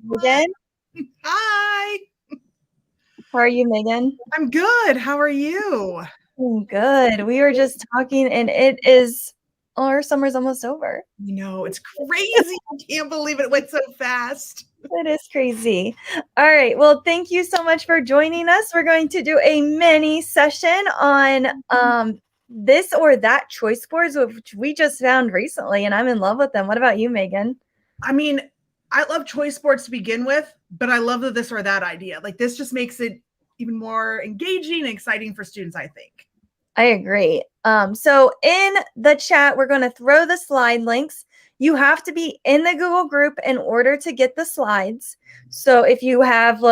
Megan. Hi. How are you, Megan? I'm good. How are you? I'm good. We were just talking, and it is, our summer's almost over. It's crazy. I can't believe it went so fast. It is crazy. All right. Well, thank you so much for joining us. We're going to do a mini session on this or that choice boards, which we just found recently, and I'm in love with them. What about you, Megan? I mean, I love choice sports to begin with, but I love the this or that idea. Like this just makes it even more engaging and exciting for students, I think. I agree. So in the chat, we're going to throw the slide links. You have to be in the Google group in order to get the slides. So if you have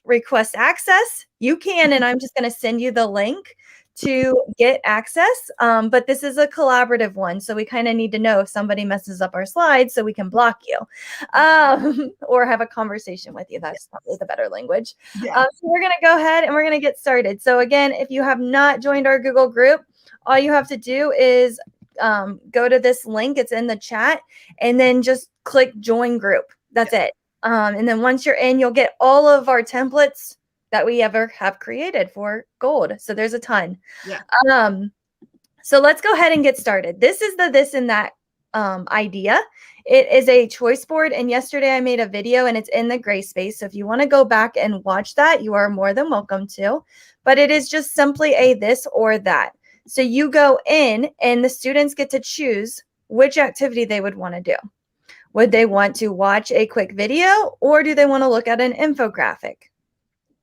request access, you can, and I'm just going to send you the link to get access. But this is a collaborative one. So we kind of need to know if somebody messes up our slides so we can block you or have a conversation with you. That's probably the better language. Yeah. So we're going to go ahead and we're going to get started. So again, if you have not joined our Google group, all you have to do is go to this link. It's in the chat, and then just click join group. That's it. And then once you're in, you'll get all of our templates that we ever have created for gold. So there's a ton. Yeah. So let's go ahead and get started. This is the this and that idea. It is a choice board, and yesterday I made a video and it's in the gray space. So if you want to go back and watch that, you are more than welcome to. But it is just simply a this or that. So you go in and the students get to choose which activity they would want to do. Would they want to watch a quick video, or do they want to look at an infographic?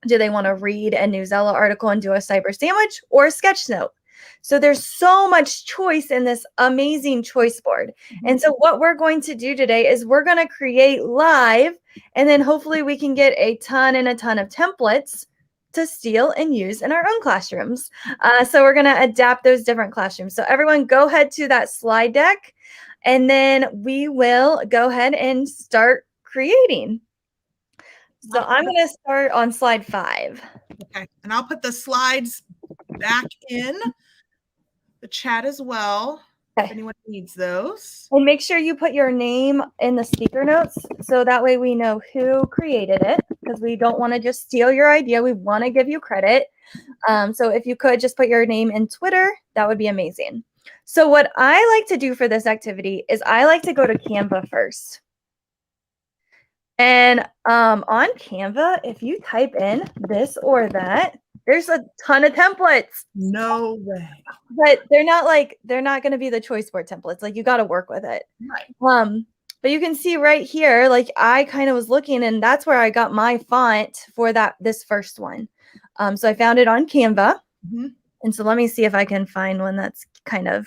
Do they want to read a Newsella article and do a cyber sandwich, or a sketch note? So there's so much choice in this amazing choice board. And so what we're going to do today is we're going to create live, and then hopefully we can get a ton of templates to steal and use in our own classrooms. So we're going to adapt those different classrooms. So everyone go ahead to that slide deck, and then we will go ahead and start creating. So I'm going to start on slide 5. Okay. And I'll put the slides back in the chat as well. Okay. If anyone needs those. And make sure you put your name in the speaker notes so that way we know who created it, because we don't want to just steal your idea. We want to give you credit. So if you could just put your name in Twitter, that would be amazing. So what I like to do for this activity is I like to go to Canva first. And on Canva, if you type in this or that, there's a ton of templates. No way. But they're not going to be the choice board templates. Like, you got to work with it. Right. But you can see right here, like I kind of was looking, and that's where I got my font for this first one. So I found it on Canva. And so let me see if I can find one that's kind of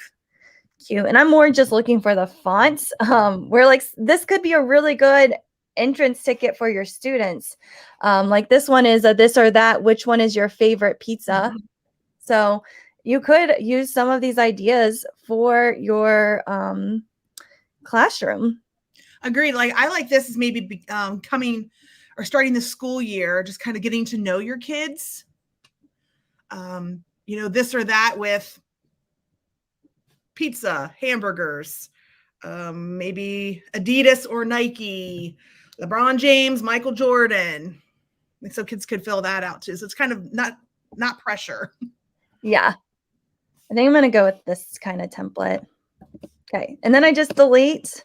cute. And I'm more just looking for the fonts where like this could be a really good entrance ticket for your students. Like this one is a this or that, which one is your favorite pizza? So you could use some of these ideas for your classroom. Agreed. Like I like this as maybe coming or starting the school year, just kind of getting to know your kids. This or that with pizza, hamburgers, maybe Adidas or Nike, LeBron James, Michael Jordan. So kids could fill that out too. So it's kind of not pressure. Yeah. I think I'm going to go with this kind of template. Okay. And then I just delete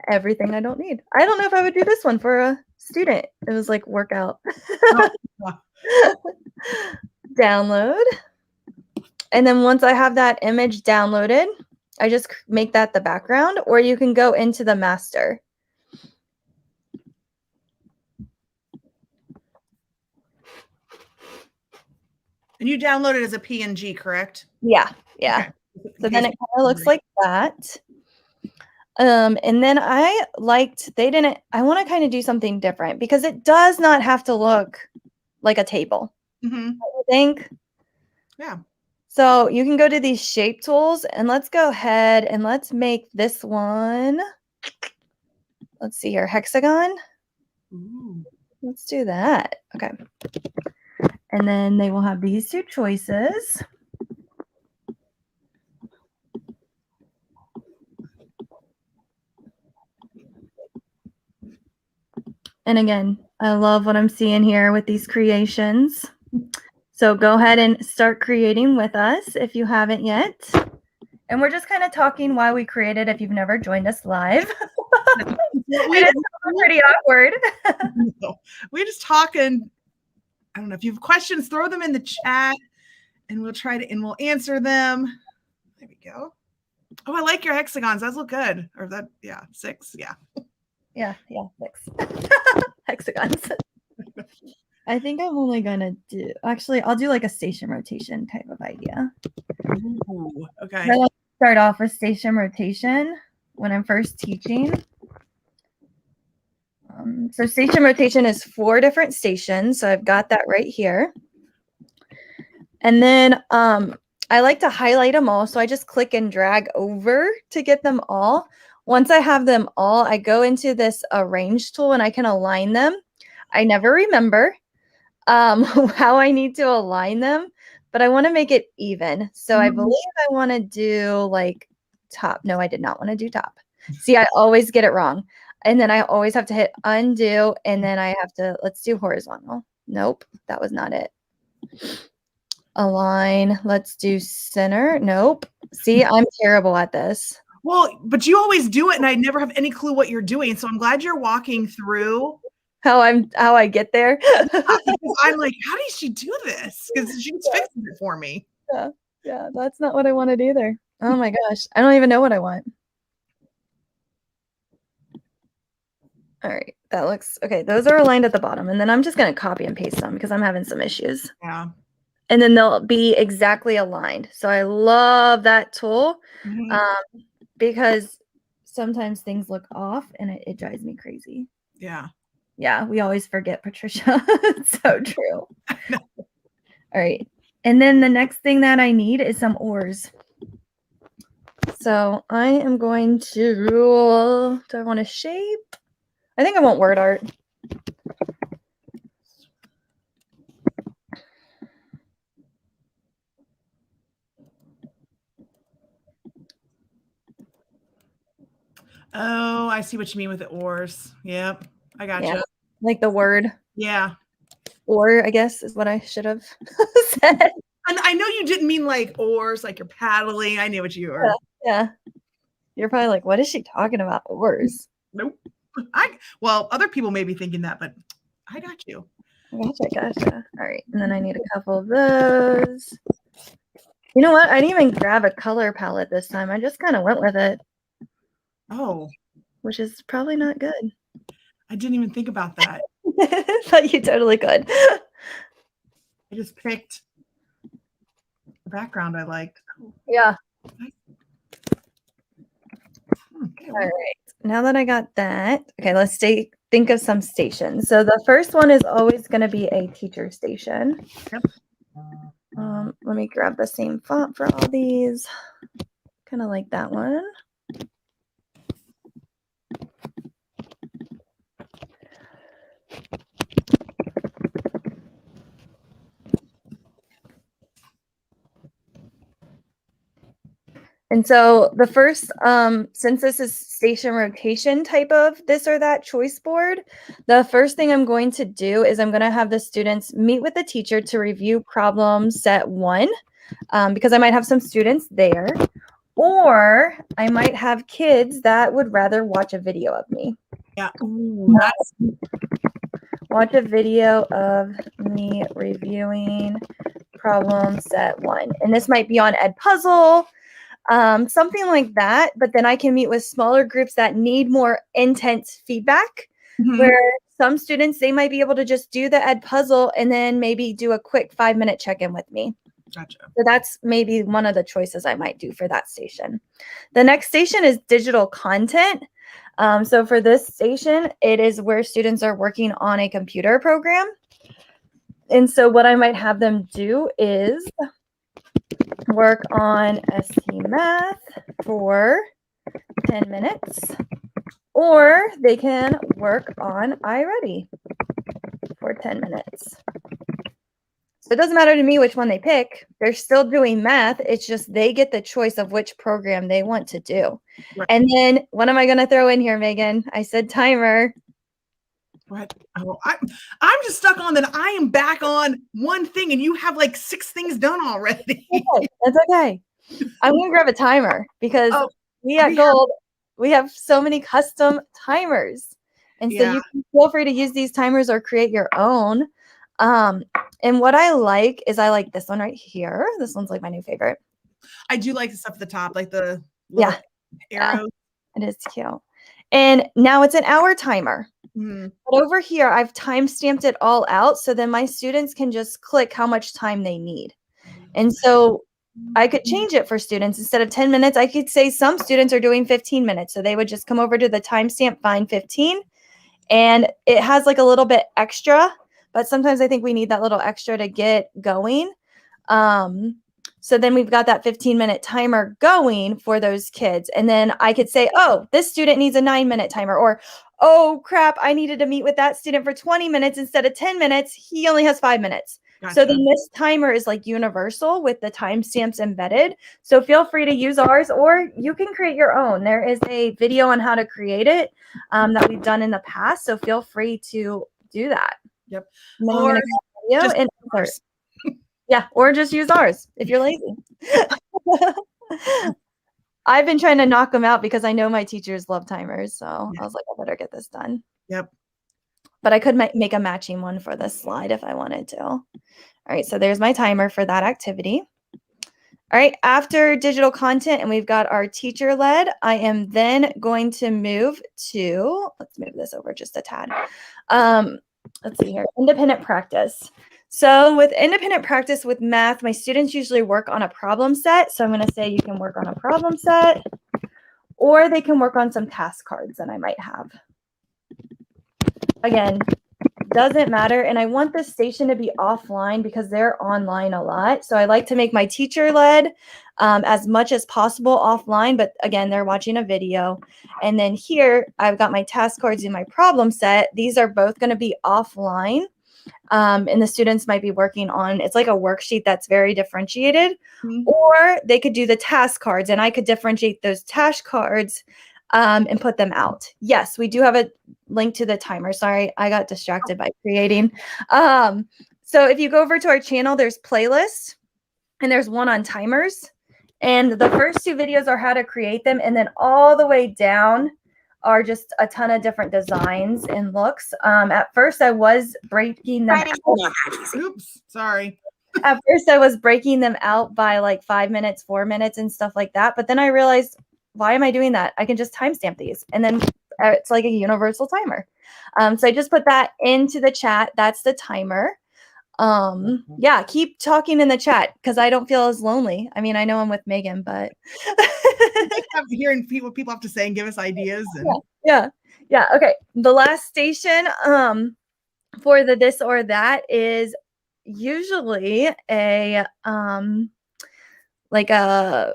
everything I don't need. I don't know if I would do this one for a student. It was like workout. Download. And then once I have that image downloaded, I just make that the background, or you can go into the master. And you download it as a PNG, correct? Yeah. Okay. So then it kind of looks like that. And then I want to kind of do something different because it does not have to look like a table. I think. Yeah. So you can go to these shape tools, and let's go ahead and let's make this one. Let's see here, hexagon. Ooh. Let's do that. Okay. And then they will have these two choices. And again, I love what I'm seeing here with these creations. So go ahead and start creating with us if you haven't yet. And we're just kind of talking while we created if you've never joined us live. It is pretty awkward. We're just talking. I don't know if you have questions, throw them in the chat and we'll answer them. There we go. Oh, I like your hexagons. Those look good. Or that, yeah, 6. Yeah. Yeah, 6. Hexagons. I think I'm only gonna do, actually, I'll do like a station rotation type of idea. Ooh, okay. I like to start off with station rotation when I'm first teaching. So station rotation is 4 different stations. So I've got that right here. And then I like to highlight them all. So I just click and drag over to get them all. Once I have them all, I go into this arrange tool and I can align them. I never remember how I need to align them, but I want to make it even. So I believe I want to do like top. No, I did not want to do top. See, I always get it wrong. And then I always have to hit undo. And then I have to, let's do horizontal. Nope, that was not it. Align. Let's do center. Nope. See, I'm terrible at this. Well, but you always do it and I never have any clue what you're doing. So I'm glad you're walking through how I get there. I'm like, how does she do this? Because she's fixing it for me. Yeah, that's not what I wanted either. Oh my gosh. I don't even know what I want. All right, that looks okay. Those are aligned at the bottom, and then I'm just going to copy and paste them because I'm having some issues. Yeah. And then they'll be exactly aligned. So I love that tool because sometimes things look off and it drives me crazy. Yeah. Yeah, we always forget, Patricia. It's so true. All right. And then the next thing that I need is some oars. So I am going to, do I want to shape? I think I want word art. Oh, I see what you mean with the oars. Yep. I got you. Like the word. Yeah. Or, I guess, is what I should have said. And I know you didn't mean like oars, like you're paddling. I knew what you were. Yeah. You're probably like, what is she talking about? Oars. Nope. Well, other people may be thinking that, but I got you. Gotcha. All right. And then I need a couple of those. You know what? I didn't even grab a color palette this time. I just kind of went with it. Oh. Which is probably not good. I didn't even think about that. But you totally could. I just picked the background I liked. Yeah. Okay. All right. Now that I got that, okay, let's think of some stations. So the first one is always going to be a teacher station. Yep. Let me grab the same font for all these. Kind of like that one. And so the first, since this is station rotation type of this or that choice board, the first thing I'm going to do is I'm going to have the students meet with the teacher to review problem set 1, because I might have some students there, or I might have kids that would rather watch a video of me. Yeah. Ooh, watch a video of me reviewing problem set 1. And this might be on Edpuzzle, something like that. But then I can meet with smaller groups that need more intense feedback, where some students, they might be able to just do the Edpuzzle and then maybe do a quick 5-minute check-in with me. Gotcha. So that's maybe one of the choices I might do for that station. The next station is digital content. So for this station, it is where students are working on a computer program. And so what I might have them do is work on ST Math for 10 minutes, or they can work on iReady for 10 minutes. So it doesn't matter to me which one they pick. They're still doing math. It's just they get the choice of which program they want to do. Right. And then what am I going to throw in here, Megan? I said timer. What? Oh, I'm just stuck on that. I am back on one thing, and you have like 6 things done already. Okay, that's okay. I'm gonna grab a timer because Oh, we at we have, Gold, we have so many custom timers. And so yeah, you can feel free to use these timers or create your own. And what I like is I like this one right here. This one's like my new favorite. I do like the stuff at the top, like the little Yeah, yeah, arrows. it is cute. And now it's an hour timer. Mhm. But over here, I've time stamped it all out. So then my students can just click how much time they need. And so I could change it for students. Instead of 10 minutes, I could say some students are doing 15 minutes. So they would just come over to the timestamp, find 15. And it has like a little bit extra, but sometimes I think we need that little extra to get going. So then we've got that 15-minute timer going for those kids. And then I could say, oh, this student needs a 9-minute timer, or, oh crap, I needed to meet with that student for 20 minutes instead of 10 minutes. He only has 5 minutes. Gotcha. So then this timer is like universal with the timestamps embedded. So feel free to use ours, or you can create your own. There is a video on how to create it that we've done in the past. So feel free to do that. Yep. And then Or we're gonna go video just and ours. yeah, or just use ours if you're lazy. I've been trying to knock them out because I know my teachers love timers. So I was like, I better get this done. Yep. But I could make a matching one for this slide if I wanted to. All right, so there's my timer for that activity. All right, after digital content and we've got our teacher led, I am then going to move to, let's move this over just a tad. Let's see here, independent practice. So with independent practice with math, my students usually work on a problem set. So I'm going to say you can work on a problem set, or they can work on some task cards that I might have. Again, doesn't matter. And I want this station to be offline because they're online a lot. So I like to make my teacher led as much as possible offline. But again, they're watching a video. And then here I've got my task cards in my problem set. These are both going to be offline. And the students might be working on, it's like a worksheet that's very differentiated. Mhm. Or they could do the task cards and I could differentiate those task cards and put them out. Yes, we do have a link to the timer. Sorry, I got distracted by creating. So if you go over to our channel, there's playlists and there's one on timers. And the first 2 videos are how to create them. And then all the way down are just a ton of different designs and looks. At first, I was breaking them out. Oops, sorry. At first, I was breaking them out by like 5 minutes, 4 minutes, and stuff like that. But then I realized, why am I doing that? I can just timestamp these, and then it's like a universal timer. So I just put that into the chat. That's the timer. Yeah, keep talking in the chat because I don't feel as lonely. I mean, I know I'm with Megan, but Hearing what people have to say and give us ideas. And yeah. Okay. The last station for the this or that is usually a like a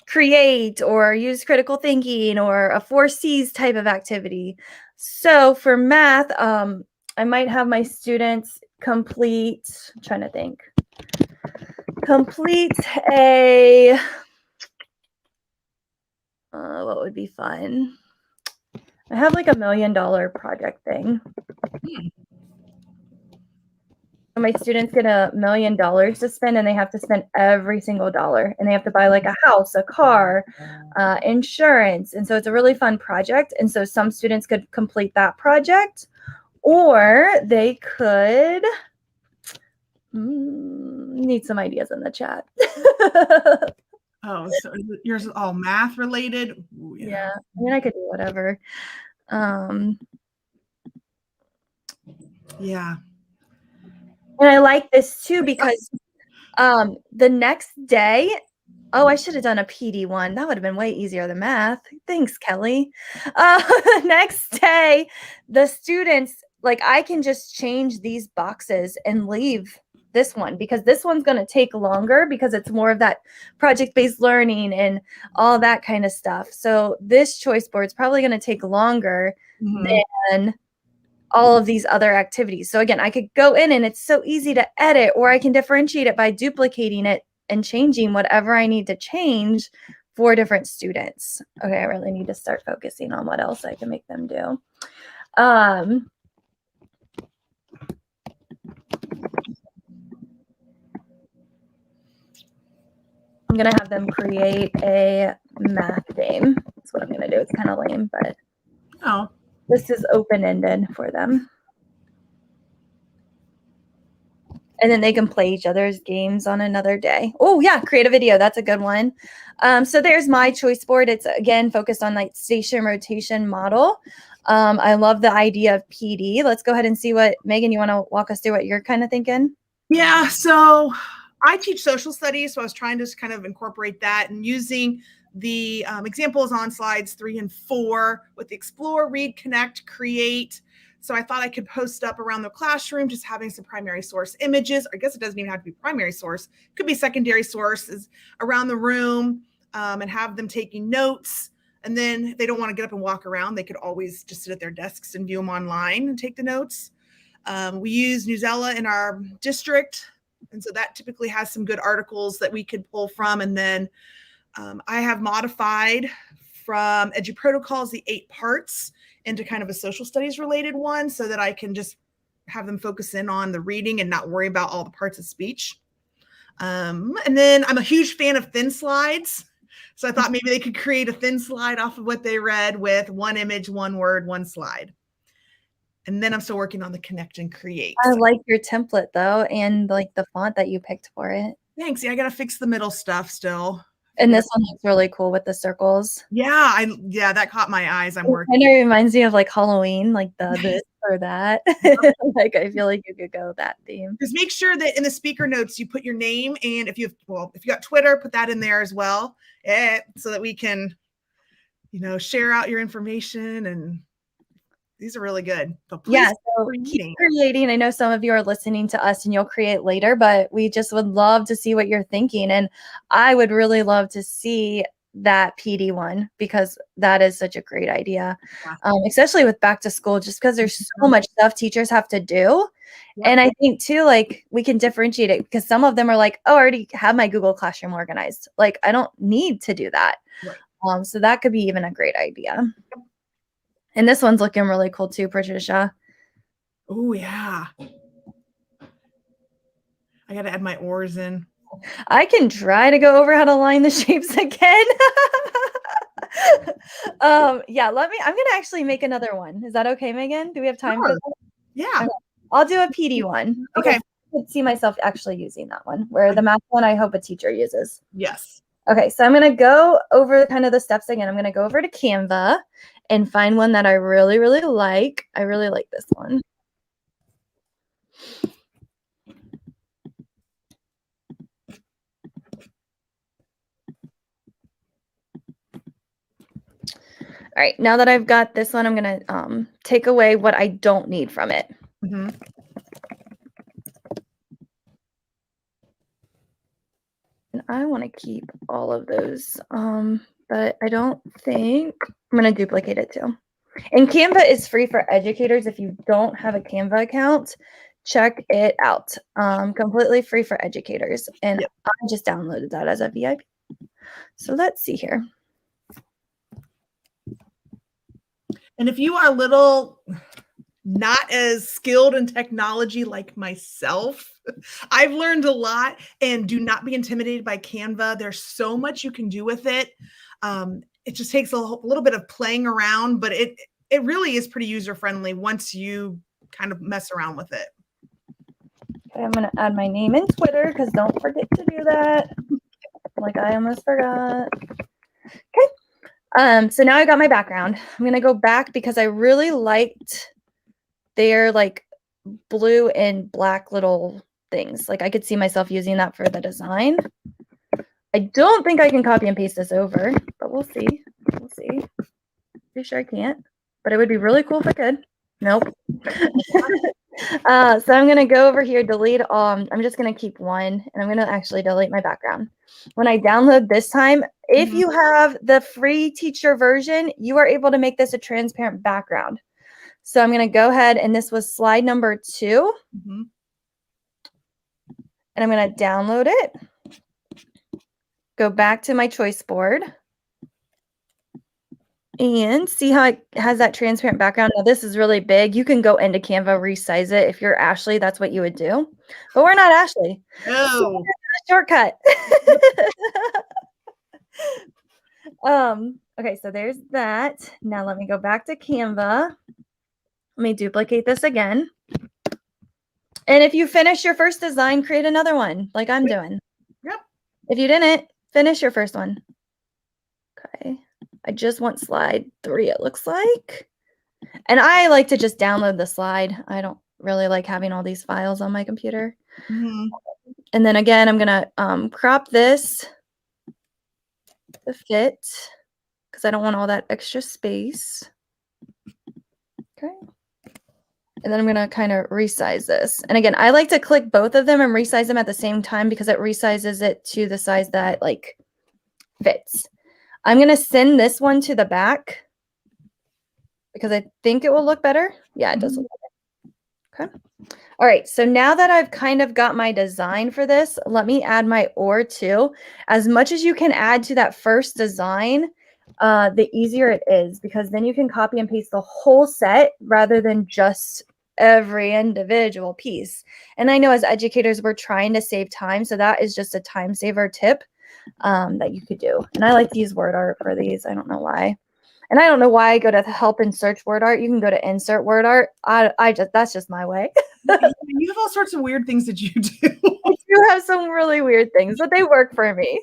create or use critical thinking or a 4 C's type of activity. So for math, I might have my students complete, I'm trying to think, complete a, what would be fun? I have like $1 million project thing. My students get $1 million to spend and they have to spend every single dollar and they have to buy like a house, a car, insurance. And so it's a really fun project. And so some students could complete that project or they could need some ideas in the chat. oh, so yours is all math related? Ooh, Yeah, I mean, I could do whatever. Yeah. And I like this too because the next day, oh, I should have done a PD one. That would have been way easier than math. Thanks, Kelly. Next day, the students, like I can just change these boxes and leave this one because this one's going to take longer because it's more of that project-based learning and all that kind of stuff. So this choice board is probably going to take longer than all of these other activities. So again, I could go in and it's so easy to edit, or I can differentiate it by duplicating it and changing whatever I need to change for different students. Okay, I really need to start focusing on what else I can make them do. I'm going to have them create a math game. That's what I'm going to do. It's kind of lame, but this is open-ended for them. And then they can play each other's games on another day. Oh, yeah, create a video. That's a good one. So there's my choice board. It's, again, focused on like station rotation model. I love the idea of PD. Let's go ahead and see what, Megan, you want to walk us through what you're kind of thinking? Yeah, so I teach social studies, so I was trying to kind of incorporate that and using the examples on slides 3 and 4 with the Explore, Read, Connect, Create. So I thought I could post up around the classroom, just having some primary source images. I guess it doesn't even have to be primary source. It could be secondary sources around the room, and have them taking notes. And then if they don't want to get up and walk around, they could always just sit at their desks and view them online and take the notes. We use Newsela in our district. And so that typically has some good articles that we could pull from. And then I have modified from EduProtocols the 8 parts into kind of a social studies related one so that I can just have them focus in on the reading and not worry about all the parts of speech. And then I'm a huge fan of thin slides. So I thought maybe they could create a thin slide off of what they read with 1 image, 1 word, 1 slide. And then I'm still working on the connect and create. I like your template though, and like the font that you picked for it. Thanks. Yeah, I got to fix the middle stuff still. And this one looks really cool with the circles. Yeah, that caught my eyes. I'm working. Kind of reminds me of like Halloween, like the this or that. Like I feel like you could go that theme. Just make sure that in the speaker notes you put your name, and if you got Twitter, put that in there as well, so that we can, share out your information. And these are really good. But please so keep creating. I know some of you are listening to us and you'll create later, but we just would love to see what you're thinking. And I would really love to see that PD one, because that is such a great idea, especially with back to school, just because there's so much stuff teachers have to do. And I think too, like we can differentiate it because some of them are like, oh, I already have my Google Classroom organized. Like I don't need to do that. So that could be even a great idea. And this one's looking really cool too, Patricia. Oh, yeah. I got to add my oars in. I can try to go over how to line the shapes again. I'm going to actually make another one. Is that okay, Megan? Do we have time for that? Yeah. Okay. I'll do a PD one. Okay. I could see myself actually using that one, where the math one I hope a teacher uses. Yes. Okay, so I'm going to go over kind of the steps again. I'm going to go over to Canva and find one that I really, really like. I really like this one. All right, now that I've got this one, I'm going to take away what I don't need from it. Mm-hmm. And I want to keep all of those, but I don't think I'm going to duplicate it too. And Canva is free for educators. If you don't have a Canva account, check it out. Completely free for educators. And I just downloaded that as a VIP. So let's see here. And if you are a little not as skilled in technology like myself, I've learned a lot, and do not be intimidated by Canva. There's so much you can do with it. It just takes a little bit of playing around, but it really is pretty user-friendly once you kind of mess around with it. Okay, I'm going to add my name in Twitter, because don't forget to do that. Like I almost forgot. Okay. So now I got my background. I'm going to go back because I really liked their like blue and black little things. Like I could see myself using that for the design. I don't think I can copy and paste this over, but we'll see. We'll see. Pretty sure I can't, but it would be really cool if I could. Nope. So I'm going to go over here, delete all. I'm just going to keep one, and I'm going to actually delete my background. When I download this time, if you have the free teacher version, you are able to make this a transparent background. So I'm going to go ahead, and this was slide number 2. And I'm going to download it. Go back to my choice board. And see how it has that transparent background. Now this is really big. You can go into Canva, resize it. If you're Ashley, that's what you would do. But we're not Ashley. Oh. So Shortcut. Okay, so there's that. Now let me go back to Canva. Let me duplicate this again. And if you finish your first design, create another one like I'm doing. Yep. If you didn't, finish your first one. Okay. I just want slide 3, it looks like. And I like to just download the slide. I don't really like having all these files on my computer. Mm-hmm. And then again, I'm going to crop this to fit because I don't want all that extra space. Okay. And then I'm going to kind of resize this. And again, I like to click both of them and resize them at the same time because it resizes it to the size that like fits. I'm going to send this one to the back because I think it will look better. Yeah, it does look better. Okay. All right. So now that I've kind of got my design for this, let me add my or too. As much as you can add to that first design, the easier it is because then you can copy and paste the whole set rather than just every individual piece. And I know as educators, we're trying to save time. So that is just a time saver tip that you could do. And I like to use word art for these. I don't know why. And I don't know why I go to help and search word art. You can go to insert word art. That's just my way. You have all sorts of weird things that you do. I do have some really weird things, but they work for me.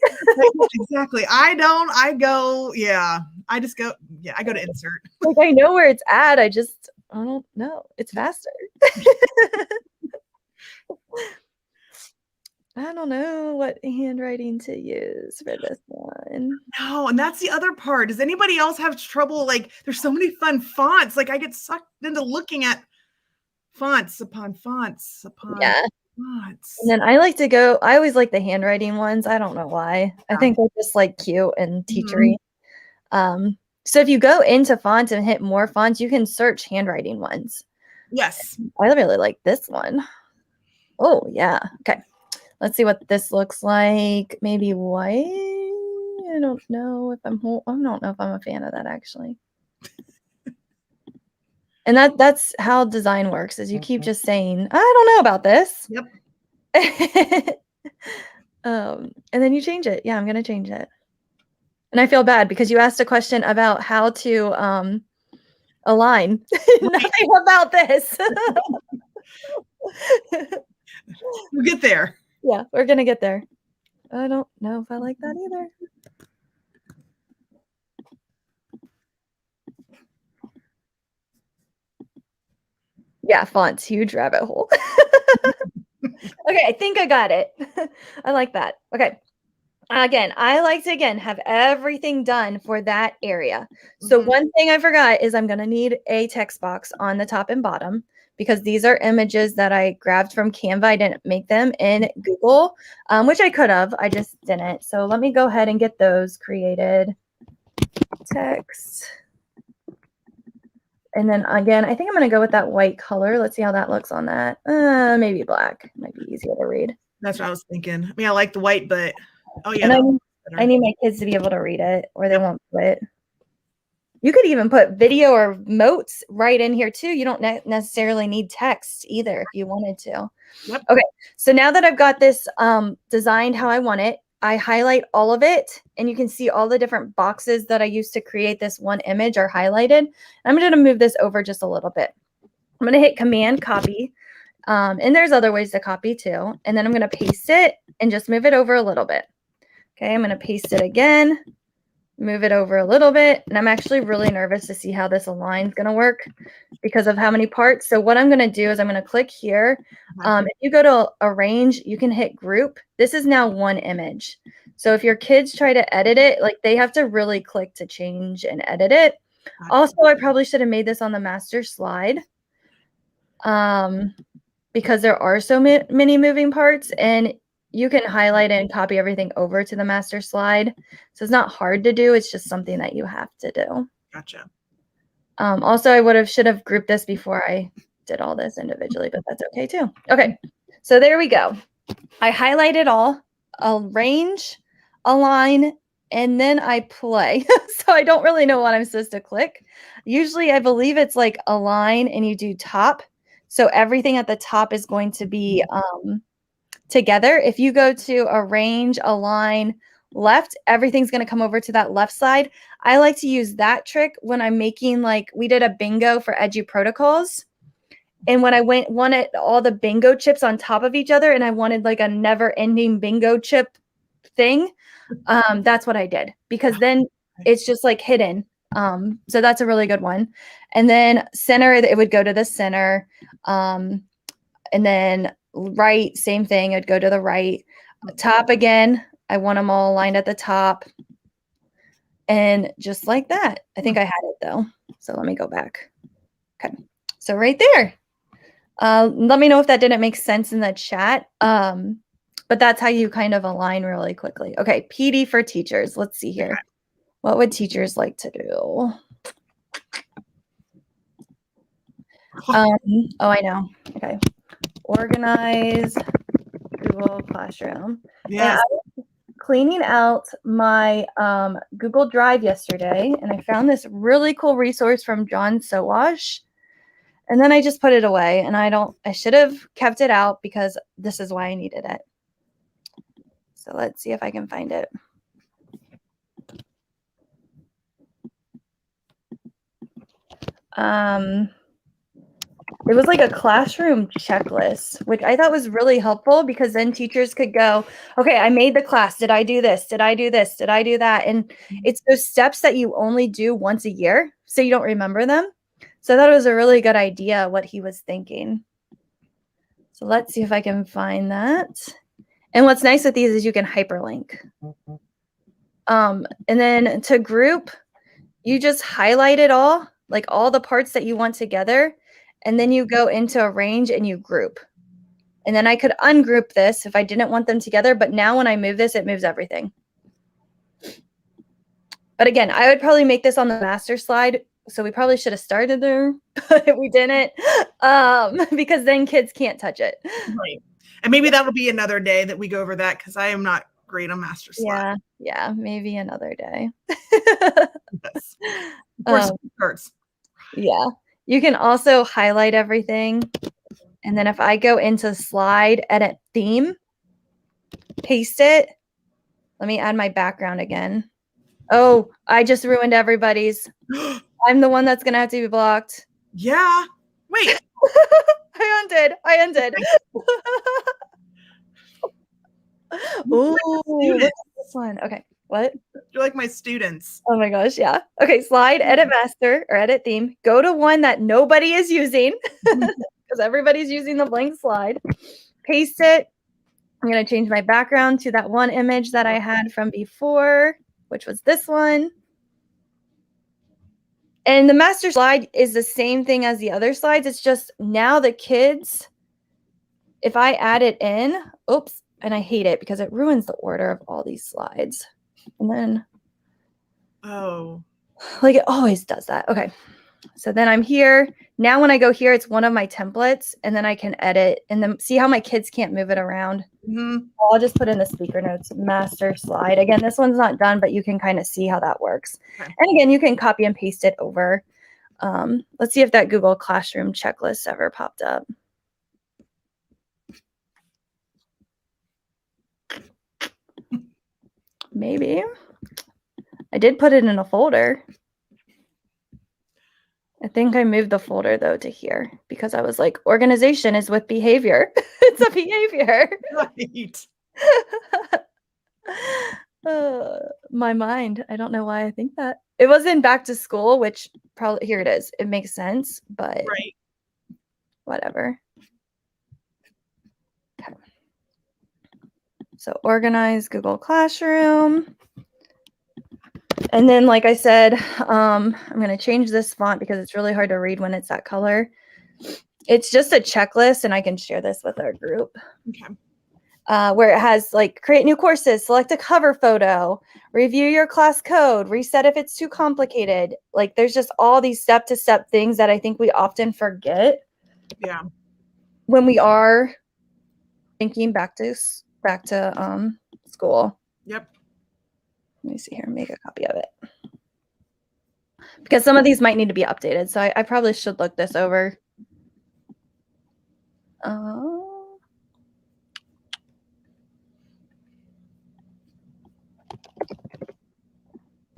Exactly. I don't. I go. Yeah. I just go. Yeah. I go to insert. Like I know where it's at. I don't know. It's faster. I don't know what handwriting to use for this one. No, and that's the other part. Does anybody else have trouble? Like, there's so many fun fonts. Like, I get sucked into looking at fonts upon fonts upon fonts. And then I always like the handwriting ones. I don't know why. I think they're just like cute and teachery. So if you go into fonts and hit more fonts, you can search handwriting ones. Yes. I really like this one. Oh, yeah. Okay. Let's see what this looks like. Maybe white. I don't know if I'm a fan of that actually. And that's how design works is you keep just saying, I don't know about this. Yep. And then you change it. Yeah, I'm going to change it. And I feel bad because you asked a question about how to align. Nothing about this. We'll get there. Yeah, we're going to get there. I don't know if I like that either. Yeah, fonts, huge rabbit hole. Okay, I think I got it. I like that. Okay. Again, I like to have everything done for that area. So one thing I forgot is I'm going to need a text box on the top and bottom because these are images that I grabbed from Canva. I didn't make them in Google, which I could have. I just didn't. So let me go ahead and get those created. Text. And then again, I think I'm going to go with that white color. Let's see how that looks on that. Maybe black. Might be easier to read. That's what I was thinking. I mean, I like the white, but oh yeah. And I need my kids to be able to read it or they won't do it. You could even put video or notes right in here too. You don't necessarily need text either if you wanted to. Yep. Okay. So now that I've got this designed how I want it, I highlight all of it and you can see all the different boxes that I used to create this one image are highlighted. I'm going to move this over just a little bit. I'm going to hit Command Copy. And there's other ways to copy too. And then I'm going to paste it and just move it over a little bit. Okay, I'm going to paste it again, move it over a little bit. And I'm actually really nervous to see how this align is going to work because of how many parts. So what I'm going to do is I'm going to click here. If you go to Arrange, you can hit Group. This is now one image. So if your kids try to edit it, like they have to really click to change and edit it. Also, I probably should have made this on the master slide because there are so many moving parts and you can highlight and copy everything over to the master slide. So it's not hard to do. It's just something that you have to do. Gotcha. Also, I should have grouped this before I did all this individually, but that's okay too. Okay, so there we go. I highlight it all, arrange, align, and then I play. So I don't really know what I'm supposed to click. Usually I believe it's like align and you do top. So everything at the top is going to be together. If you go to arrange, align, left, everything's going to come over to that left side. I like to use that trick when I'm making, like, we did a bingo for Edu Protocols. And when I wanted all the bingo chips on top of each other and I wanted like a never ending bingo chip thing, that's what I did, because then it's just like hidden. So that's a really good one. And then center, it would go to the center. And then right, same thing. It'd go to the right. Top again, I want them all aligned at the top. And just like that. I think I had it though. So let me go back. Okay. So right there. Let me know if that didn't make sense in the chat. But that's how you kind of align really quickly. Okay, PD for teachers. Let's see here. What would teachers like to do? Oh, I know. Okay. Organize Google Classroom. Yes. Cleaning out my Google Drive yesterday, and I found this really cool resource from John Sowash. And then I just put it away, and I should have kept it out because this is why I needed it. So let's see if I can find it. It was like a classroom checklist, which I thought was really helpful because then teachers could go, okay, I made the class. Did I do this? Did I do this? Did I do that? And it's those steps that you only do once a year, so you don't remember them. So I thought it was a really good idea what he was thinking. So let's see if I can find that. And what's nice with these is you can hyperlink. And then to group, you just highlight it all, like all the parts that you want together. And then you go into arrange and you group. And then I could ungroup this if I didn't want them together. But now when I move this, it moves everything. But again, I would probably make this on the master slide. So we probably should have started there, but we didn't, because then kids can't touch it. Right. And maybe that'll be another day that we go over that, because I am not great on master slide. Yeah, maybe another day. Yes. Of course, it hurts. Yeah. You can also highlight everything. And then if I go into slide, edit theme, paste it. Let me add my background again. Oh, I just ruined everybody's. I'm the one that's going to have to be blocked. Yeah. Wait. I undid. Ooh, look at this one. Okay. What? You're like my students. Oh my gosh. Yeah. Okay. Slide, edit master or edit theme. Go to one that nobody is using because everybody's using the blank slide. Paste it. I'm going to change my background to that one image that I had from before, which was this one. And the master slide is the same thing as the other slides. It's just now the kids, if I add it in, oops, and I hate it because it ruins the order of all these slides. And then, oh, like it always does that. Okay. So then I'm here. Now when I go here, it's one of my templates, and then I can edit and then see how my kids can't move it around. I'll just put in the speaker notes, master slide. Again, this one's not done, but you can kind of see how that works. Okay. And again, you can copy and paste it over. Let's see if that Google Classroom checklist ever popped up. Maybe. I did put it in a folder. I think I moved the folder though to here because I was like, organization is with behavior. It's a behavior. Right. My mind. I don't know why I think that. It was in back to school, which probably here it is. It makes sense, but right. Whatever. Okay. So organize Google Classroom. And then, like I said, I'm going to change this font because it's really hard to read when it's that color. It's just a checklist, and I can share this with our group. Okay. Where it has like create new courses, select a cover photo, review your class code, reset if it's too complicated. Like there's just all these step-to-step things that I think we often forget. Yeah. When we are thinking back to school. Yep. Let me see here, make a copy of it. Because some of these might need to be updated. So I probably should look this over.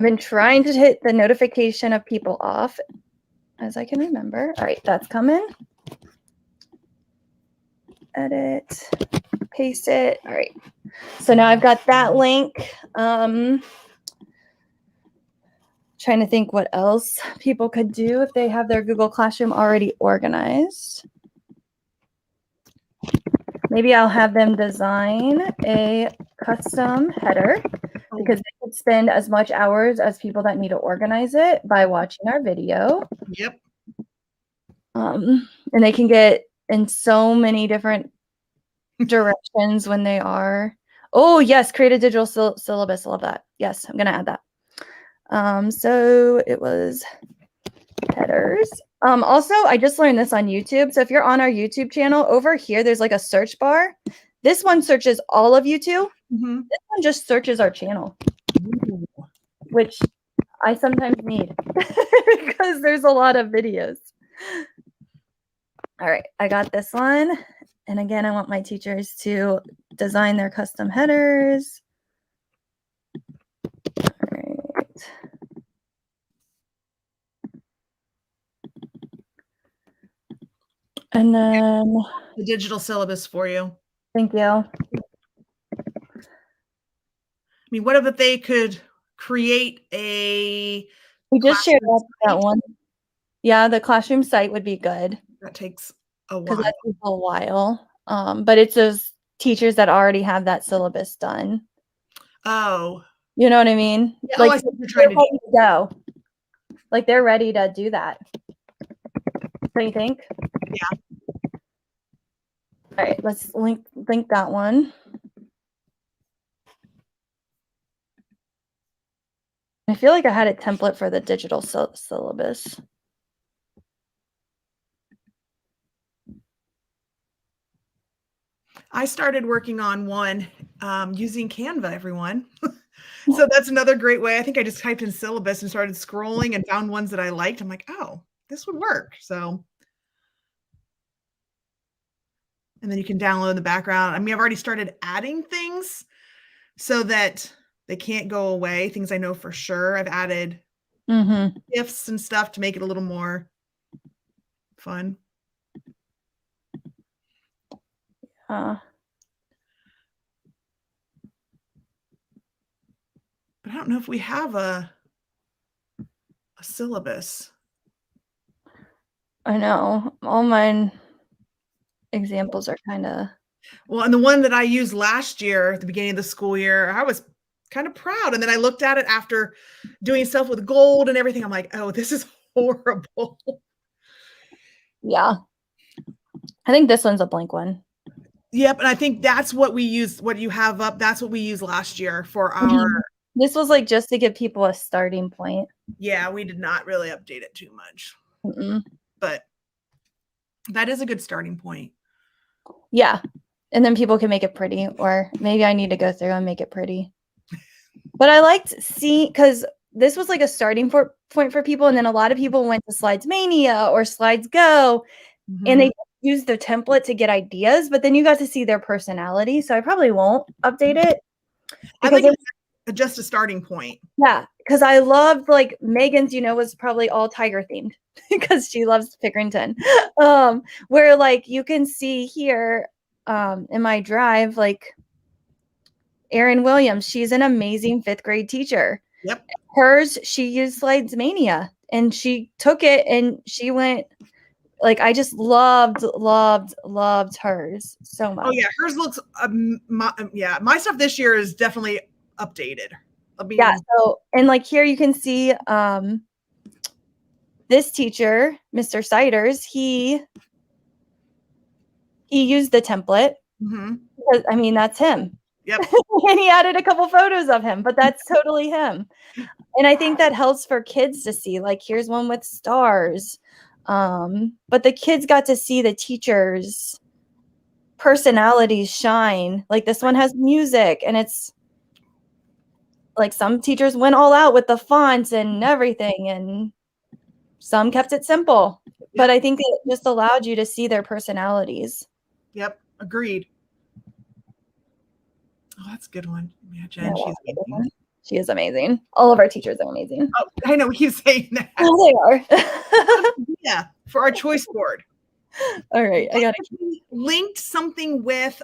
I've been trying to hit the notification of people off as I can remember. All right, that's coming. Edit, paste it. All right. So now I've got that link. Trying to think what else people could do if they have their Google Classroom already organized. Maybe I'll have them design a custom header because they could spend as much hours as people that need to organize it by watching our video. Yep. And they can get in so many different directions when they are. Oh, yes, create a digital syllabus. I love that. Yes, I'm going to add that. So it was headers. Also, I just learned this on YouTube. So if you're on our YouTube channel, over here, there's like a search bar. This one searches all of YouTube. Mm-hmm. This one just searches our channel, which I sometimes need because there's a lot of videos. All right, I got this one. And again, I want my teachers to design their custom headers. All right. And then The digital syllabus for you. Thank you. I mean, what if they could create a We just shared that site? one. Yeah, the classroom site would be good. That takes a Because while. that takes a while. But it's those teachers that already have that syllabus done. Oh. You know what I mean? Yeah, like I see what you're trying to do. Go. Like they're ready to do that. What do you think? Yeah. All right, let's link that one. I feel like I had a template for the digital syllabus. I started working on one using Canva, everyone. So that's another great way. I think I just typed in syllabus and started scrolling and found ones that I liked. I'm like, oh, this would work. So, and then you can download in the background. I mean, I've already started adding things so that they can't go away. Things I know for sure. I've added GIFs and stuff to make it a little more fun. But I don't know if we have a syllabus. I know. All mine examples are kind of. Well, and the one that I used last year at the beginning of the school year, I was kind of proud. And then I looked at it after doing stuff with gold and everything. I'm like, oh, this is horrible. Yeah. I think this one's a blank one. Yep. And I think that's what we used, what you have up. That's what we used last year for our. This was like just to give people a starting point. Yeah, we did not really update it too much. But that is a good starting point. Yeah. And then people can make it pretty, or maybe I need to go through and make it pretty. But I liked seeing, because this was like a starting point for people. And then a lot of people went to Slides Mania or Slides Go, and they used the template to get ideas, but then you got to see their personality. So I probably won't update it. I think it's just a starting point. Yeah. Because I loved, like, Megan's, was probably all tiger themed because she loves Pickerington. Where, like, you can see here in my drive, like, Erin Williams, she's an amazing 5th grade teacher. Yep. Hers, she used Slides Mania, and she took it and she went, like, I just loved hers so much. Oh yeah, hers looks my stuff this year is definitely updated. Yeah, so, and like here you can see this teacher, Mr. Siders, he used the template. Because, I mean, that's him. Yep. And he added a couple photos of him, but that's totally him. And I think that helps for kids to see, like, here's one with stars. But the kids got to see the teachers' personalities shine. Like, this one has music, and it's like some teachers went all out with the fonts and everything, and some kept it simple. Yep. But I think it just allowed you to see their personalities. Yep, agreed. Oh, that's a good one. Yeah, Jen, she's amazing. She is amazing. All of our teachers are amazing. Oh, I know we keep saying that. Oh, they are. Yeah, for our choice board. All right, I got it. Linked something with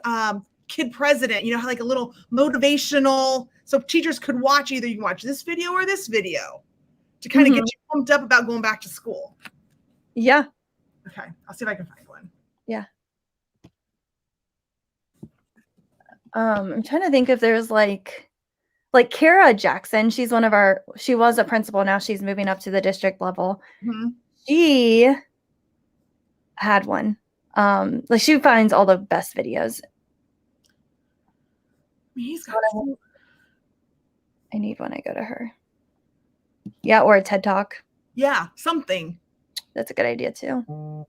Kid President, you know, like a little motivational, so teachers could watch, either you can watch this video or this video to kind of get you pumped up about going back to school. Yeah. Okay, I'll see if I can find one. Yeah. I'm trying to think if there's like Kara Jackson. She was a principal. Now she's moving up to the district level. She had one. Like she finds all the best videos. He's got I need when I go to her. Yeah, or a TED Talk. Yeah, something. That's a good idea too.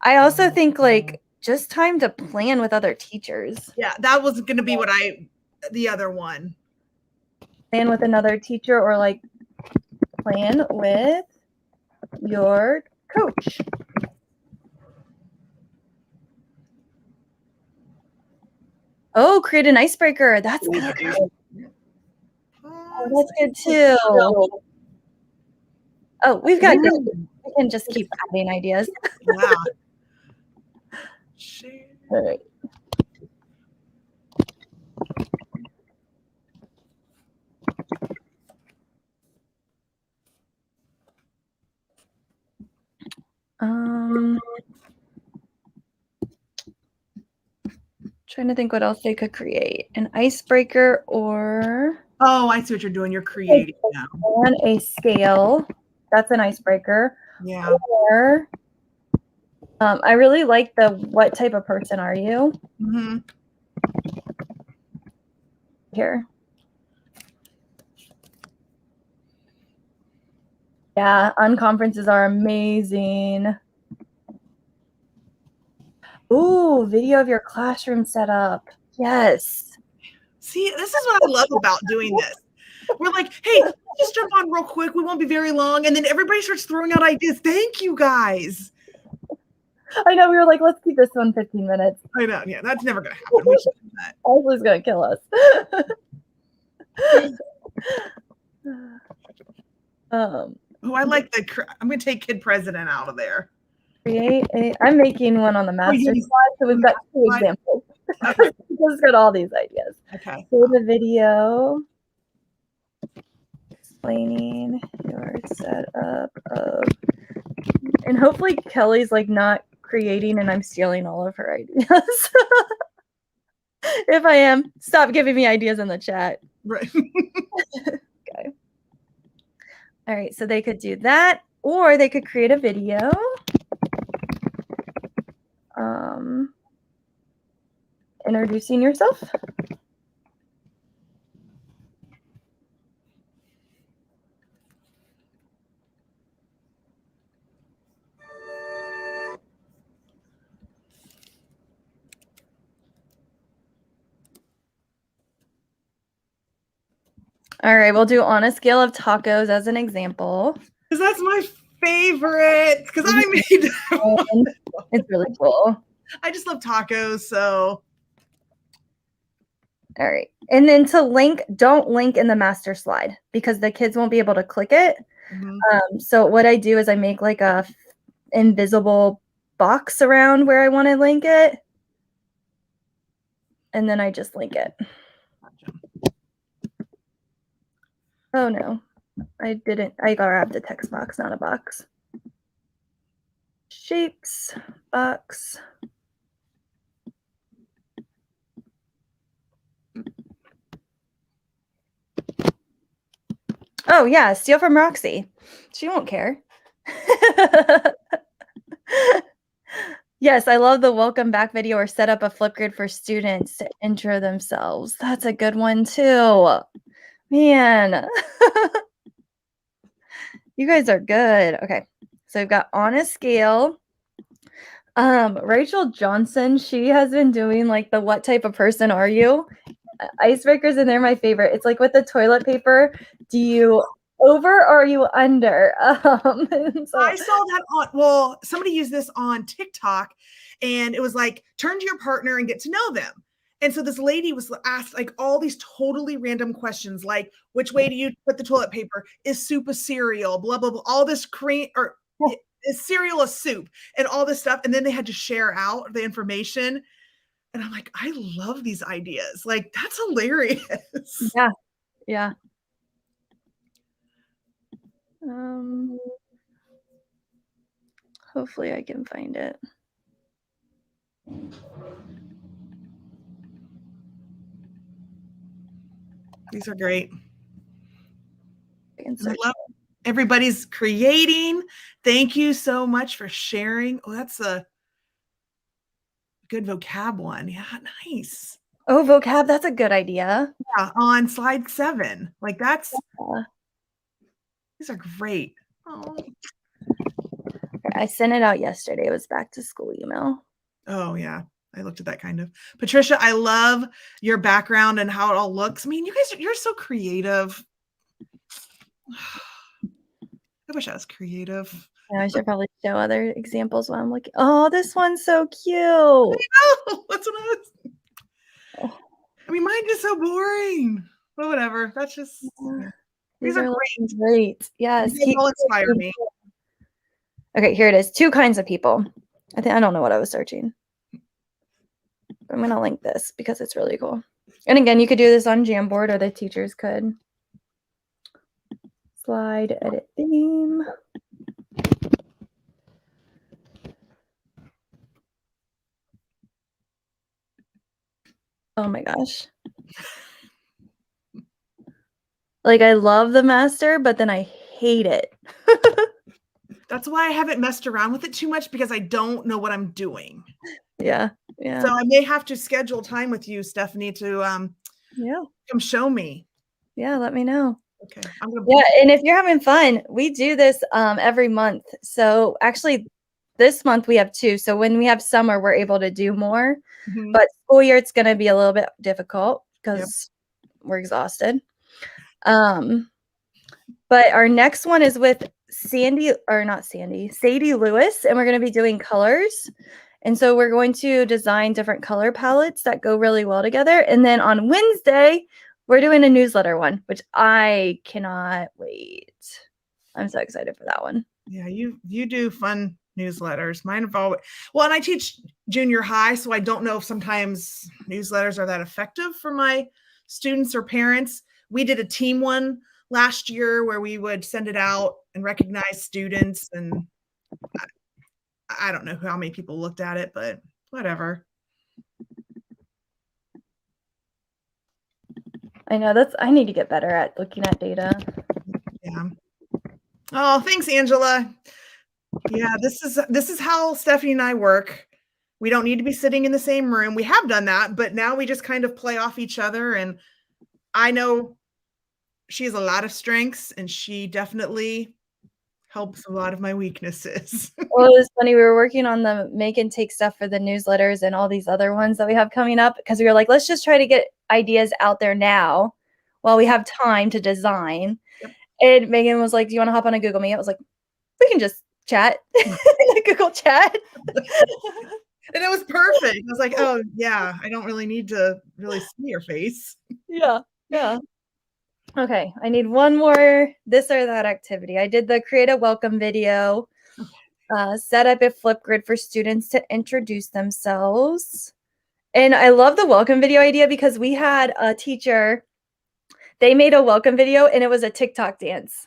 I also think like just time to plan with other teachers. Yeah, that was going to be the other one. Plan with another teacher, or like plan with your coach. Oh, create an icebreaker. That's good. Oh, that's good too. Oh, we've got good. We can just keep adding ideas. Wow. All right. Trying to think what else they could create. An icebreaker, or oh, I see what you're doing. You're creating now. On a scale. That's an icebreaker. Yeah. Or I really like the what type of person are you? Here. Yeah, unconferences are amazing. Ooh, video of your classroom setup. Yes. See, this is what I love about doing this. We're like, hey, just jump on real quick. We won't be very long. And then everybody starts throwing out ideas. Thank you, guys. I know. We were like, let's keep this one 15 minutes. I know. Yeah, that's never going to happen. We should do that. Ashley's going to kill us. Oh, I like I'm going to take Kid President out of there. I'm making one on the master slide, so we've got 2 examples. Okay. Just got all these ideas. Okay. So the video explaining your setup of, and hopefully Kelly's like not creating and I'm stealing all of her ideas. If I am, stop giving me ideas in the chat. Right. Okay. All right, so they could do that, or they could create a video. Introducing yourself. All right, we'll do on a scale of tacos as an example. Because that's my favorite. Because I made that. It's really cool. I just love tacos, so. All right. And then to link, don't link in the master slide because the kids won't be able to click it. So what I do is I make like a invisible box around where I want to link it. And then I just link it. Oh no, I didn't. I grabbed a text box, not a box. Shapes, box. Oh yeah, steal from Roxy. She won't care. Yes, I love the welcome back video or set up a Flipgrid for students to intro themselves. That's a good one too. Man. You guys are good. Okay. So we've got on a scale. Rachel Johnson, she has been doing like the what type of person are you? Icebreakers, and they're my favorite. It's like with the toilet paper. Do you over or are you under? So I saw that on, somebody used this on TikTok, and it was like, turn to your partner and get to know them. And so this lady was asked like all these totally random questions, like which way do you put the toilet paper? Is soup a cereal? Blah, blah, blah. All this cream or is cereal a soup and all this stuff. And then they had to share out the information. And I'm like, I love these ideas. Like, that's hilarious. Yeah. Yeah. Hopefully I can find it. These are great. I love everybody's creating. Thank you so much for sharing. Oh, that's a good vocab one. Yeah, nice. Oh, vocab, that's a good idea. Yeah, on slide 7. Like that's these are great. Oh. I sent it out yesterday. It was back to school email. Oh yeah. I looked at that kind of. Patricia, I love your background and how it all looks. I mean, you guys, you're so creative. I wish I was creative. Yeah, I should probably show other examples while I'm looking. Oh, this one's so cute. I know. That's what I was. Oh. I mean, mine is so boring. But whatever. That's just. Yeah. These are great. Yes. They all inspire me. Okay, here it is. 2 kinds of people. I don't know what I was searching. I'm going to link this because it's really cool. And again, you could do this on Jamboard or the teachers could. Slide, edit theme. Oh my gosh. Like, I love the master, but then I hate it. That's why I haven't messed around with it too much because I don't know what I'm doing. Yeah. Yeah. So I may have to schedule time with you, Stephanie, to come show me. Yeah, let me know. Okay. Yeah, and if you're having fun, we do this every month. So actually this month we have 2. So when we have summer, we're able to do more. Mm-hmm. But school year, it's going to be a little bit difficult because we're exhausted. But our next one is with Sadie Lewis, and we're going to be doing colors. And so we're going to design different color palettes that go really well together. And then on Wednesday, we're doing a newsletter one, which I cannot wait. I'm so excited for that one. Yeah, you do fun newsletters. Mine have always, well, and I teach junior high, so I don't know if sometimes newsletters are that effective for my students or parents. We did a team one last year where we would send it out and recognize students, and I don't know how many people looked at it, but whatever. I know I need to get better at looking at data. Yeah. Oh, thanks, Angela. Yeah, this is how Stephanie and I work. We don't need to be sitting in the same room. We have done that, but now we just kind of play off each other. And I know she has a lot of strengths, and she definitely helps a lot of my weaknesses. Well, it was funny. We were working on the make and take stuff for the newsletters and all these other ones that we have coming up because we were like, let's just try to get ideas out there now while we have time to design. Yep. And Megan was like, do you want to hop on a Google Meet? I was like, we can just chat in a Google chat. And it was perfect. I was like, oh yeah, I don't really need to really see your face. Yeah. Yeah. Okay, I need one more this or that activity. I did the create a welcome video, set up a Flipgrid for students to introduce themselves. And I love the welcome video idea because we had a teacher, they made a welcome video and it was a TikTok dance.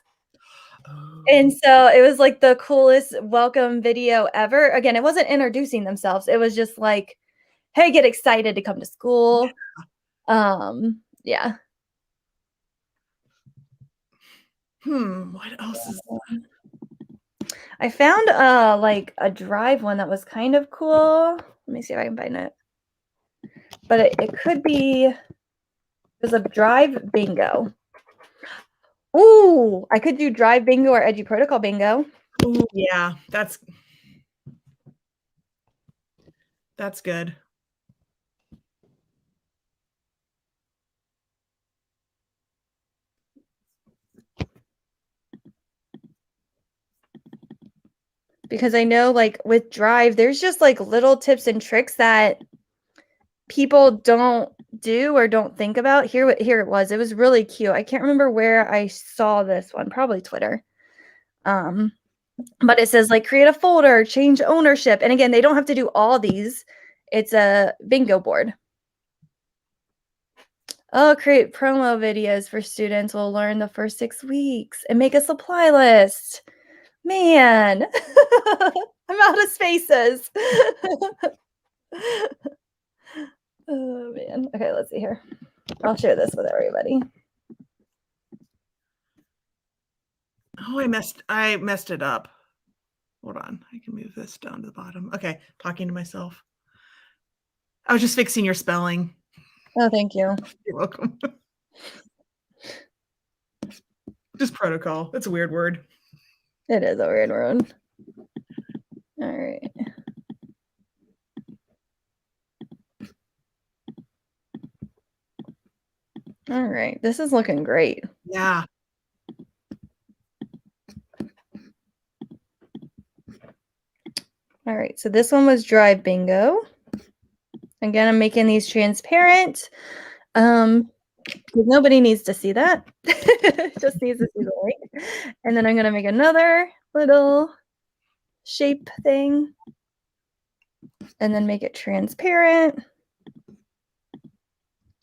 Oh. And so it was like the coolest welcome video ever. Again, it wasn't introducing themselves. It was just like, hey, get excited to come to school. Yeah. What else is I found like a Drive one that was kind of cool. Let me see if I can find it. But it could be, there's a Drive bingo. Ooh, I could do Drive bingo or Edu Protocol bingo. Ooh, yeah, that's good. Because I know like with Drive, there's just like little tips and tricks that people don't do or don't think about. Here it was. It was really cute. I can't remember where I saw this one, probably Twitter. But it says like create a folder, change ownership. And again, they don't have to do all these. It's a bingo board. Oh, create promo videos for students. We'll learn the first 6 weeks and make a supply list. Man, I'm out of spaces. Oh man. Okay, let's see here. I'll share this with everybody. Oh, I messed it up. Hold on. I can move this down to the bottom. Okay, talking to myself. I was just fixing your spelling. Oh, thank you. You're welcome. Just protocol. It's a weird word. It is a weird word. All right. All right. This is looking great. Yeah. All right. So this one was Drive Bingo. Again, I'm making these transparent. Nobody needs to see that. Just needs to see the link. And then I'm going to make another little shape thing. And then make it transparent.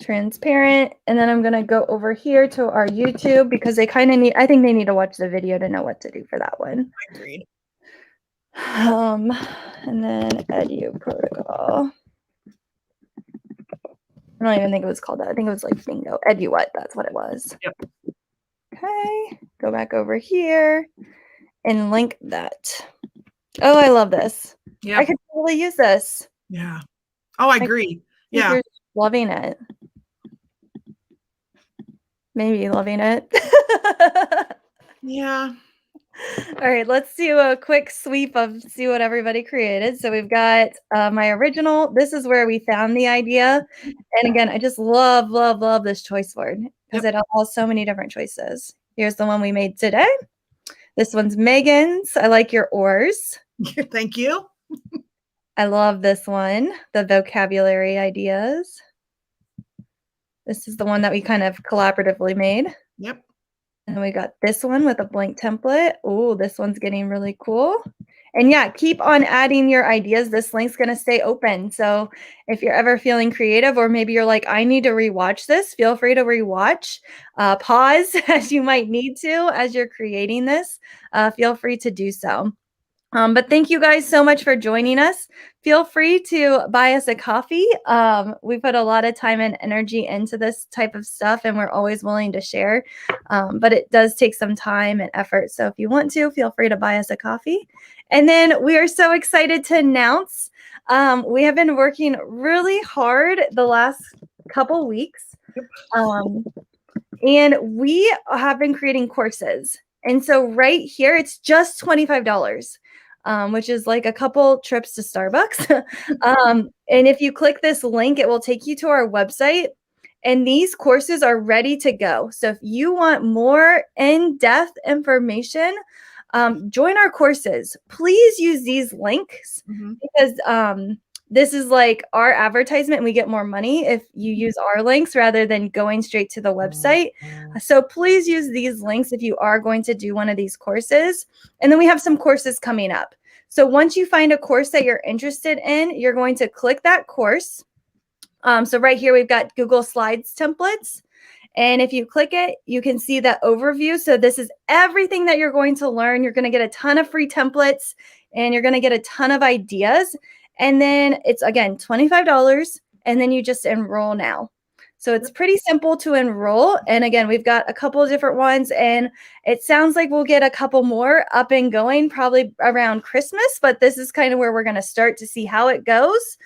Transparent. And then I'm going to go over here to our YouTube because they kind of need, I think they need to watch the video to know what to do for that one. Agreed. And then Edu Protocol. I don't even think it was called that. I think it was like Bingo. EduWhat, that's what it was. Yep. Okay. Go back over here and link that. Oh, I love this. Yeah. I could totally use this. Yeah. Oh, I agree. Yeah. You're loving it. Maybe loving it. Yeah. All right, let's do a quick sweep of see what everybody created. So we've got my original. This is where we found the idea. And again, I just love, love, love this choice board because it allows so many different choices. Here's the one we made today. This one's Megan's. I like your oars. Thank you. I love this one, the vocabulary ideas. This is the one that we kind of collaboratively made. Yep. And we got this one with a blank template. Oh, this one's getting really cool. And yeah, keep on adding your ideas. This link's going to stay open. So if you're ever feeling creative or maybe you're like, I need to rewatch this, feel free to rewatch. Pause as you might need to as you're creating this. Feel free to do so. But thank you guys so much for joining us. Feel free to buy us a coffee. We put a lot of time and energy into this type of stuff, and we're always willing to share. But it does take some time and effort. So if you want to, feel free to buy us a coffee. And then we are so excited to announce we have been working really hard the last couple weeks. And we have been creating courses. And so right here, it's just $25. Which is like a couple trips to Starbucks. And if you click this link, it will take you to our website. And these courses are ready to go. So if you want more in-depth information, join our courses. Please use these links because this is like our advertisement and we get more money if you use our links rather than going straight to the website. So please use these links if you are going to do one of these courses. And then we have some courses coming up. So once you find a course that you're interested in, you're going to click that course. So right here, we've got Google Slides templates. And if you click it, you can see that overview. So this is everything that you're going to learn. You're going to get a ton of free templates and you're going to get a ton of ideas. And then it's, again, $25, and then you just enroll now. So it's pretty simple to enroll. And again, we've got a couple of different ones, and it sounds like we'll get a couple more up and going probably around Christmas, but this is kind of where we're going to start to see how it goes.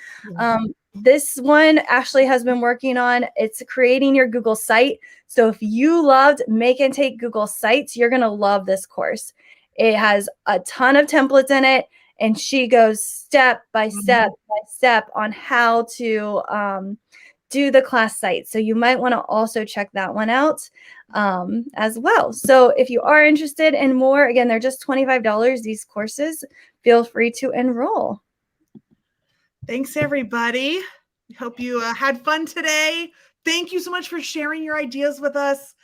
This one Ashley has been working on. It's creating your Google site. So if you loved Make and Take Google Sites, you're going to love this course. It has a ton of templates in it. And she goes step by step by step on how to do the class site. So you might want to also check that one out as well. So if you are interested in more, again, they're just $25, these courses. Feel free to enroll. Thanks, everybody. Hope you had fun today. Thank you so much for sharing your ideas with us.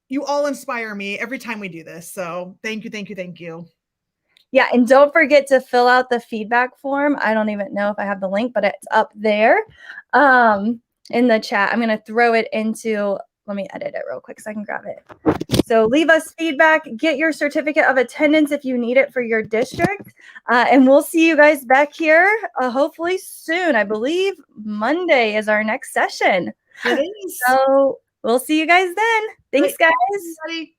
You all inspire me every time we do this. So thank you, thank you, thank you. Yeah, and don't forget to fill out the feedback form. I don't even know if I have the link, but it's up there in the chat. I'm going to throw it into, let me edit it real quick so I can grab it. So leave us feedback, get your certificate of attendance if you need it for your district, and we'll see you guys back here hopefully soon. I believe Monday is our next session. It is. So we'll see you guys then. Thanks, guys. Everybody.